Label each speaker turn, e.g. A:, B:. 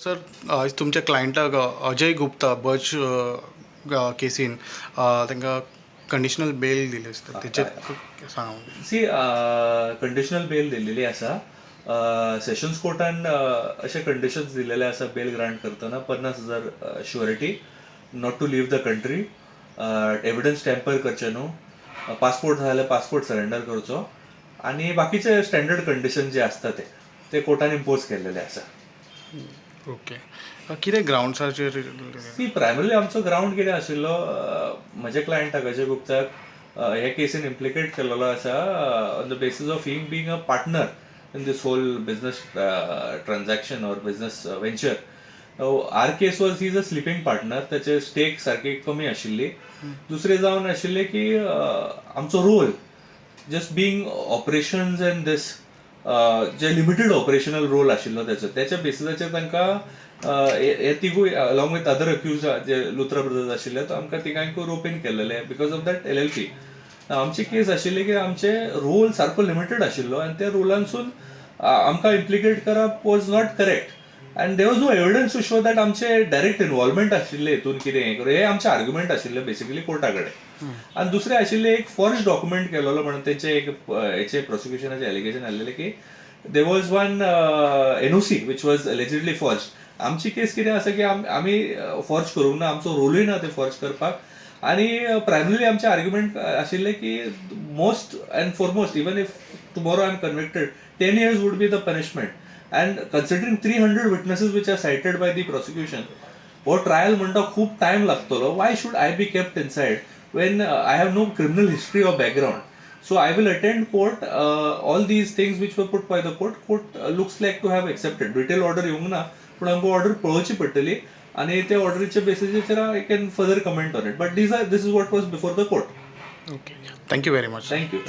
A: Sir तुमच्या क्लायंटाक Ajay Gupta birch casein तांकां conditional bell दिली आसता तेचेर सांगा.
B: सी कंडिशनल बेल दिलेली आसा. सेशन्स कोर्टान अशे कंडिशन्स दिलेले आसा बेल ग्रांट करतना 50,000 surety, not to leave the country, evidence tamper करचे न्हू, पासपोर्ट जाल्यार पासपोर्ट सरेंडर करचो आनी बाकीचे स्टँडर्ड कंडिशन जे आसता ते कोर्टान इम्पोज केल्लेले आसा.
A: ओके. कितें ग्रावंड्साचेर
B: सी प्रायमरी आमचो ग्रावंड कितें आशिल्लो, म्हज्या क्लायंटाक अजय गुप्ताक हे केसीन इम्प्लिकेट केलेलो आसा on the basis of him being a partner in this whole business transaction or business venture. Our case was he is a sleeping partner, त्याचे स्टेक सारखी कमी आशिल्ली. दुसरे जावन आशिल्ले की आमचो role just being operations and this जे लिमिटेड ऑपरेशनल रोल आशिल्लो त्याच्या बेसिसाचेर तांकां हे तिगूय अलॉंग विथ अदर अक्यूज जे लुथरा ब्रदर्स आशिल्ले आमकां तिगांयकूय रोपेन केल्लेले बिकॉज ऑफ दॅट LLP. आमची केस आशिल्ली की आमचे रोल सारको लिमिटेड आशिल्लो आनी त्या रोलांसून आमकां इम्प्लिकेट करप was not correct and there was no evidence to show that आमचे डायरेक्ट इन्वॉल्वमेंट आशिल्ले हितून कितें हें करूं, हे आमचे आर्ग्युमेंट आशिल्ले बेसिकली कोर्टा कडेन. आनी दुसरे आशिल्ले एक फॉर्ज डॉक्युमेंट केलेलो म्हणून तेचे एक हेचे प्रोसिक्युशनाचे एलिगेशन आसलेले की there was one NOC which was allegedly forge. आमची केस कितें आसा की आमी फॉर्ज करूंक ना, आमचो रोलूय ना ते फॉर्ज करपाक. आनी प्रायमरी आमचे आर्ग्युमेंट आशिल्ले की most and foremost even if tomorrow I am convicted 10 years would be the punishment. And considering 300 witnesses which are cited by the prosecution, हो ट्रायल म्हणटा खूब टायम लागतलो. Why should I be kept inside when I have no criminal history or background? So I will attend court. All these things which were put by the court looks like to have accepted. Detail order येवंक ना, पूण आमकां order पळोवची पडटली आनी त्या ऑर्डरीच्या बेसिसाचेर I can further comment on it. But this is what was before the court.
A: Okay. Thank you very much.
B: Thank you.